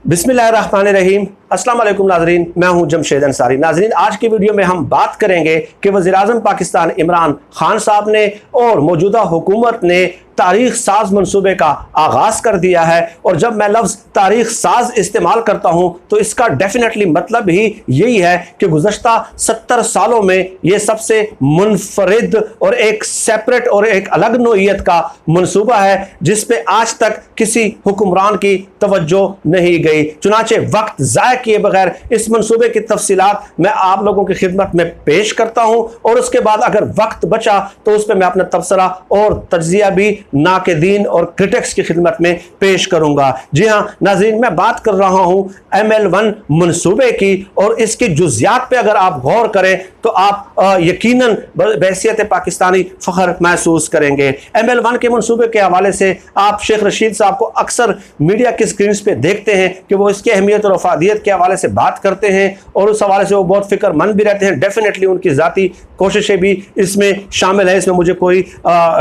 बिस्मिल्लाहिर्रहमानिर्रहीम। अस्सलाम वालेकुम नाजरीन, मैं हूं जमशेद अंसारी। नाजरीन, आज की वीडियो में हम बात करेंगे कि वज़ीर-ए-आज़म पाकिस्तान इमरान खान साहब ने और मौजूदा हुकूमत ने तारीख साज मनसूबे का आगाज़ कर दिया है। और जब मैं लफ्ज़ तारीख साज इस्तेमाल करता हूं तो इसका डेफिनेटली मतलब ही यही है कि गुज़श्ता 70 सालों में ये सबसे मुनफरिद और एक सेपरेट और एक अलग नौइयत का मनसूबा है जिस पे आज तक किसी हुक्मरान की तवज्जो नहीं गई। चुनाचे वक्त ज़ाय किए बगैर इस मनसूबे की तफसीलात मैं आप लोगों की खिदमत में पेश करता हूं और उसके बाद अगर वक्त बचा तो उस पर मैं अपना तबसरा और तज्जिया भी नाक़दीन और क्रिटिक्स की खिदमत में पेश करूंगा। जी हाँ नाज़रीन, मैं बात कर रहा हूं ML1 मनसूबे की और इसकी जुज़ियात पे अगर आप गौर करें तो आप यकीनन बहैसियत पाकिस्तानी फ़ख्र महसूस करेंगे। ML1 के मनसूबे के हवाले से आप शेख रशीद साहब को अक्सर मीडिया की स्क्रीन पे देखते हैं कि वो इसकी अहमियत और अफादियत के हवाले से बात करते हैं और उस हवाले से वो बहुत फ़िक्रमंद भी रहते हैं। डेफिनेटली उनकी ज़ाती कोशिशें भी इसमें शामिल है, इसमें मुझे कोई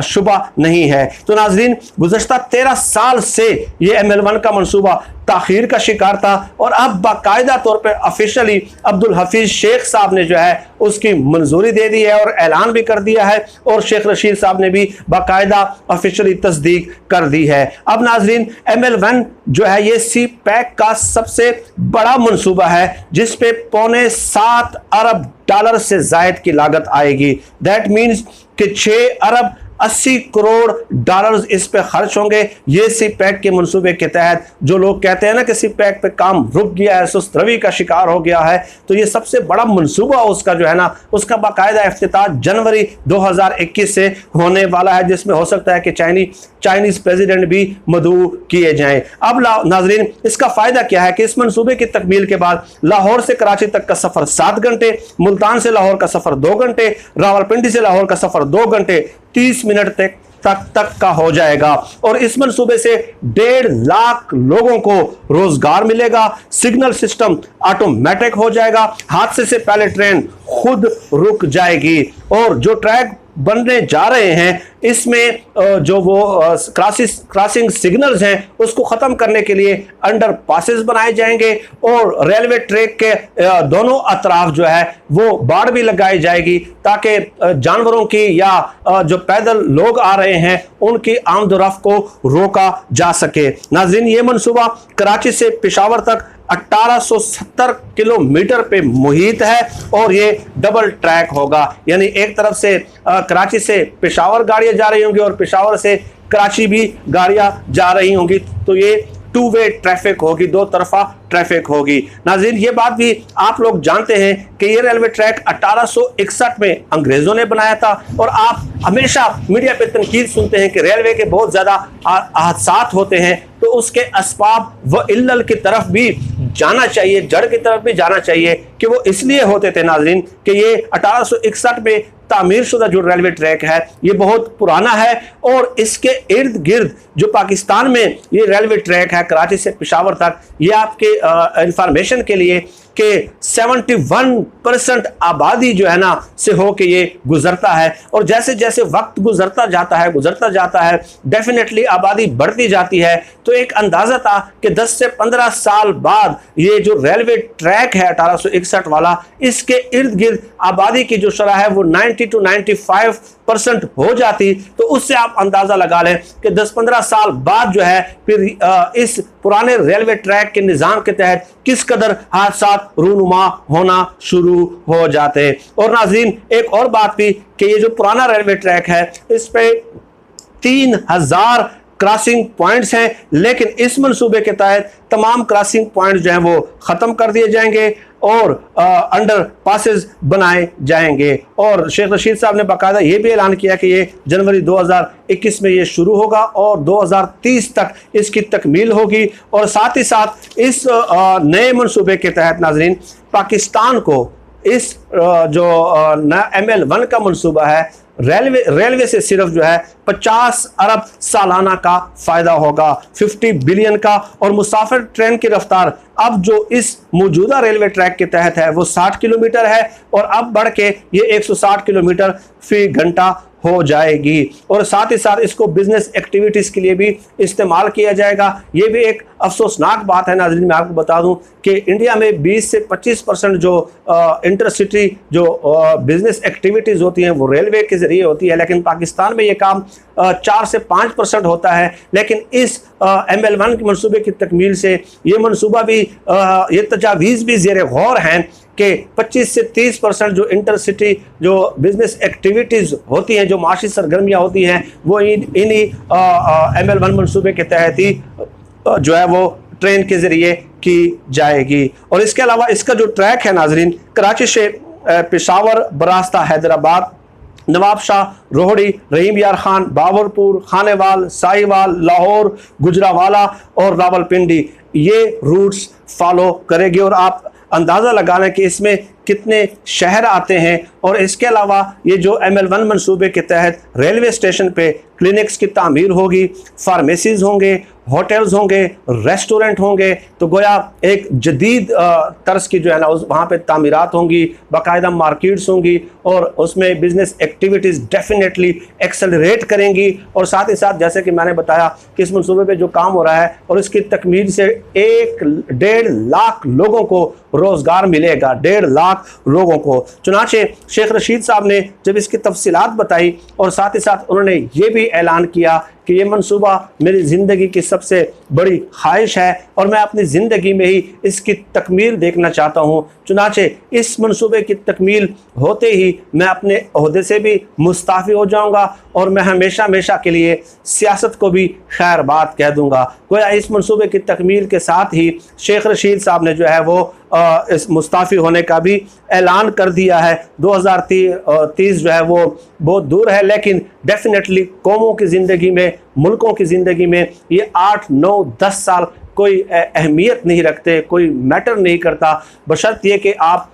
शुबा नहीं है। तो नाज़रीन, गुज़श्ता 13 साल से ये ML1 का मनसूबा ताख़ीर का शिकार था और अब बाकायदा तौर पर ऑफिशियली अब्दुल हफीज़ शेख साहब ने जो है उसकी मंजूरी दे दी है और ऐलान भी कर दिया है और शेख रशीद साहब ने भी बाकायदा ऑफिशियली तस्दीक कर दी है। अब नाज़रीन, ML1 जो है ये CPEC का सबसे बड़ा मनसूबा है जिस पे $7.25 अरब से ज़ायद की लागत आएगी। दैट मीन्स कि 6 अरब 80 करोड़ डॉलर्स इस पे खर्च होंगे। ये CPEC के मनसूबे के तहत जो लोग कहते हैं ना कि CPEC पे काम रुक गया है, सुस्त रवि का शिकार हो गया है, तो ये सबसे बड़ा मनसूबा उसका जो है ना उसका बाकायदा इफ्तिताह जनवरी 2021 से होने वाला है जिसमें हो सकता है कि चाइनीज़ प्रेसिडेंट भी मदऊ किए जाएं। अब नाजरीन, इसका फ़ायदा क्या है कि इस मनसूबे की तकमील के बाद लाहौर से कराची तक का सफ़र 7 घंटे, मुल्तान से लाहौर का सफ़र 2 घंटे, रावलपिंडी से लाहौर का सफ़र 2 घंटे 30 मिनट तक का हो जाएगा। और इस मनसूबे से 1.5 लाख लोगों को रोजगार मिलेगा। सिग्नल सिस्टम ऑटोमेटिक हो जाएगा, हादसे से पहले ट्रेन खुद रुक जाएगी। और जो ट्रैक बनने जा रहे हैं इसमें जो वो क्रॉसिंग सिग्नल्स हैं उसको ख़त्म करने के लिए अंडर पासेस बनाए जाएंगे और रेलवे ट्रैक के दोनों अतराफ जो है वो बाड़ भी लगाई जाएगी ताकि जानवरों की या जो पैदल लोग आ रहे हैं उनकी आमदोरफ्त को रोका जा सके। नाज़रीन, ये मनसूबा कराची से पेशावर तक 1870 किलोमीटर पे मुहित है और ये डबल ट्रैक होगा, यानी एक तरफ से कराची से पेशावर गाड़ियां जा रही होंगी और पेशावर से कराची भी गाड़ियां जा रही होंगी, तो ये 2 वे ट्रैफिक होगी, 2 तरफा ट्रैफिक होगी। नाज़रीन, ये बात भी आप लोग जानते हैं कि ये रेलवे ट्रैक 1861 में अंग्रेज़ों ने बनाया था और आप हमेशा मीडिया पे तनकीद सुनते हैं कि रेलवे के बहुत ज़्यादा हादसात होते हैं, तो उसके असबाब व इल्लल की तरफ भी जाना चाहिए, जड़ की तरफ भी जाना चाहिए कि वो इसलिए होते थे नाज़रीन कि ये 1861 में तामीर शुदा जो रेलवे ट्रैक है ये बहुत पुराना है और इसके इर्द गिर्द जो पाकिस्तान में ये रेलवे ट्रैक है कराची से पेशावर तक, ये आपके इंफॉर्मेशन के लिए कि 71% आबादी जो है ना से हो के ये गुजरता है। और जैसे जैसे वक्त गुजरता जाता है डेफिनेटली आबादी बढ़ती जाती है। तो एक अंदाज़ा था कि 10 से 15 साल बाद ये जो रेलवे ट्रैक है 1861 वाला, इसके इर्द गिर्द आबादी की जो शरह है वो 90 to 95% हो जाती। तो उससे आप अंदाज़ा लगा लें कि 10-15 साल बाद जो है फिर इस पुराने रेलवे ट्रैक के निज़ाम के तहत किस कदर हादसा रूनुमा होना शुरू हो जाते हैं। और नाज़रीन, एक और बात भी कि ये जो पुराना रेलवे ट्रैक है इस पे 3000 क्रॉसिंग पॉइंट्स हैं, लेकिन इस मनसूबे के तहत तमाम क्रॉसिंग पॉइंट्स जो हैं वो ख़त्म कर दिए जाएंगे और अंडर पासेस बनाए जाएंगे। और शेख रशीद साहब ने बाकायदा ये भी ऐलान किया कि ये जनवरी 2021 में ये शुरू होगा और 2030 तक इसकी तकमील होगी। और साथ ही साथ इस नए मनसूबे के तहत नाज़रीन, पाकिस्तान को इस जो ML1 का मनसूबा है रेलवे से सिर्फ जो है 50 अरब सालाना का फ़ायदा होगा, 50 बिलियन का। और मुसाफिर ट्रेन की रफ्तार अब जो इस मौजूदा रेलवे ट्रैक के तहत है वो 60 किलोमीटर है और अब बढ़ के ये 160 किलोमीटर फी घंटा हो जाएगी। और साथ ही साथ इसको बिजनेस एक्टिविटीज़ के लिए भी इस्तेमाल किया जाएगा। ये भी एक अफसोसनाक बात है नाज़रीन, मैं आपको बता दूं कि इंडिया में 20 से 25% जो इंटरसिटी जो बिज़नेस एक्टिविटीज़ होती हैं वो रेलवे के ज़रिए होती है, लेकिन पाकिस्तान में ये काम 4 से 5% होता है। लेकिन इस ML1 के मनसूबे की तकमील से ये मनसूबा भी ये तजावीज़ भी ज़ेर गौर हैं कि 25 से 30% जो इंटरसिटी जो बिज़नेस एक्टिविटीज़ होती हैं, जो माशी सरगर्मियाँ होती हैं, वो इन्हीं ML1 मनसूबे के तहत ही जो है वो ट्रेन के ज़रिए की जाएगी। और इसके अलावा इसका जो ट्रैक है नाजरीन, कराची से पेशावर बरास्ता हैदराबाद, नवाब शाह, रोहड़ी, रहीम यार खान, बाबरपुर, खानेवाल, साहिवाल, लाहौर, गुजरावाला और रावलपिंडी, ये रूट्स फॉलो करेगी। और आप अंदाज़ा लगा लें कि इसमें कितने शहर आते हैं। और इसके अलावा ये जो ML1 मनसूबे के तहत रेलवे स्टेशन पे क्लिनिक्स की तामीर होगी, फार्मेसीज़ होंगे, होटल्स होंगे, रेस्टोरेंट होंगे, तो गोया एक जदीद तर्ज की जो है ना वहाँ पे तामीरात होंगी, बाकायदा मार्केट्स होंगी और उसमें बिज़नेस एक्टिविटीज़ डेफिनेटली एक्सेलरेट करेंगी। और साथ ही साथ जैसे कि मैंने बताया कि इस मनसूबे पे जो काम हो रहा है और इसकी तकमील से 1.5 लाख लोगों को रोज़गार मिलेगा, 1.5 लाख लोगों को। चुनाचे शेख रशीद साहब ने जब इसकी तफसीलात बताई और साथ ही साथ उन्होंने ये भी ऐलान किया कि ये मनसूबा मेरी ज़िंदगी की सबसे बड़ी ख्वाहिश है और मैं अपनी ज़िंदगी में ही इसकी तकमील देखना चाहता हूँ। चुनाचे इस मनसूबे की तकमील होते ही मैं अपने ओहदे से भी मुस्ताफ़ी हो जाऊँगा और मैं हमेशा हमेशा के लिए सियासत को भी खैर बात कह दूँगा। गोया इस मनसूबे की तकमील के साथ ही शेख रशीद साहब ने जो है वो इस मुस्ताफ़ी होने का भी ऐलान कर दिया है। 2030 जो है वो बहुत दूर है, लेकिन डेफिनेटली कौमों की ज़िंदगी में, मुल्कों की ज़िंदगी में ये 8, 9, 10 साल कोई अहमियत नहीं रखते, कोई मैटर नहीं करता, बशर्त ये कि आप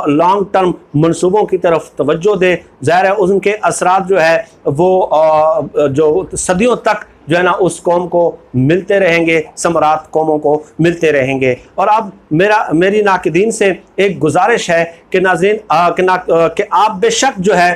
लॉन्ग टर्म मंसूबों की तरफ तवज्जो दें। ज़ाहिर है उनके असरात जो है वो जो सदियों तक जो है ना उस कौम को मिलते रहेंगे, समरात कौमों को मिलते रहेंगे। और अब मेरी नाक़दीन से एक गुजारिश है कि नाज़रीन कि आप बेशक जो है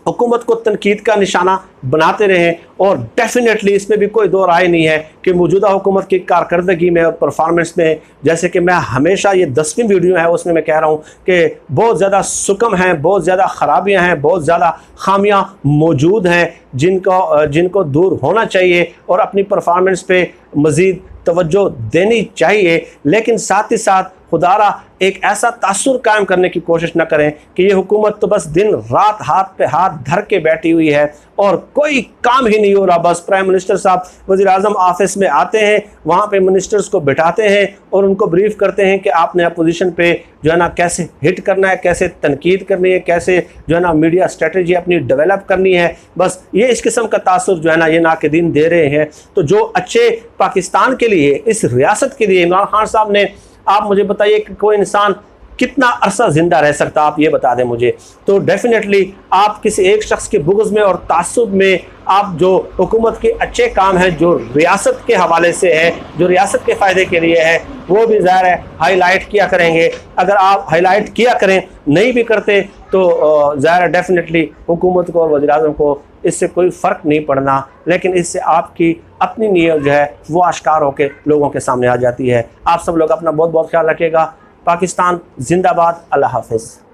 हुकूमत को तनकीद का निशाना बनाते रहें और डेफिनेटली इसमें भी कोई दो राय नहीं है कि मौजूदा हुकूमत की कारकर्दगी में और परफॉर्मेंस में, जैसे कि मैं हमेशा ये 10वीं वीडियो है उसमें मैं कह रहा हूँ कि बहुत ज़्यादा सुकम हैं, बहुत ज़्यादा ख़राबियाँ हैं, बहुत ज़्यादा खामियाँ मौजूद हैं जिनको दूर होना चाहिए और अपनी परफॉर्मेंस पे मज़ीद तवज्जो देनी चाहिए। लेकिन साथ ही साथ खुदारा एक ऐसा तासुर कायम करने की कोशिश न करें कि ये हुकूमत तो बस दिन रात हाथ पे हाथ धर के बैठी हुई है और कोई काम ही नहीं हो रहा। बस प्राइम मिनिस्टर साहब वज़ीर आज़म ऑफिस में आते हैं, वहाँ पे मिनिस्टर्स को बिठाते हैं और उनको ब्रीफ करते हैं कि आपने अपोजिशन पे जो है ना कैसे हिट करना है, कैसे तनकीद करनी है, कैसे जो है ना मीडिया स्ट्रेटजी अपनी डेवलप करनी है। बस ये इस किस्म का तासुर जो है ना ये नाक़दीन दे रहे हैं। तो जो अच्छे पाकिस्तान के लिए, इस रियासत के लिए इमरान खान साहब ने, आप मुझे बताइए कि कोई इंसान कितना अरसा ज़िंदा रह सकता, आप ये बता दें मुझे। तो डेफिनेटली आप किसी एक शख्स के बुग़्ज़ में और तासुब में आप जो हुकूमत के अच्छे काम हैं जो रियासत के हवाले से है, जो रियासत के फ़ायदे के लिए है, वो भी ज़ाहिर है हाईलाइट किया करेंगे। अगर आप हाईलाइट किया करें, नहीं भी करते तो ज़ाहिर है डेफिनेटली हुकूमत को और वज़ीर आज़म को इससे कोई फ़र्क नहीं पड़ना, लेकिन इससे आपकी अपनी नीयत जो है वो आश्कार होकर लोगों के सामने आ जाती है। आप सब लोग अपना बहुत बहुत ख्याल रखिएगा। पाकिस्तान जिंदाबाद। अल्लाह हाफ़िज़।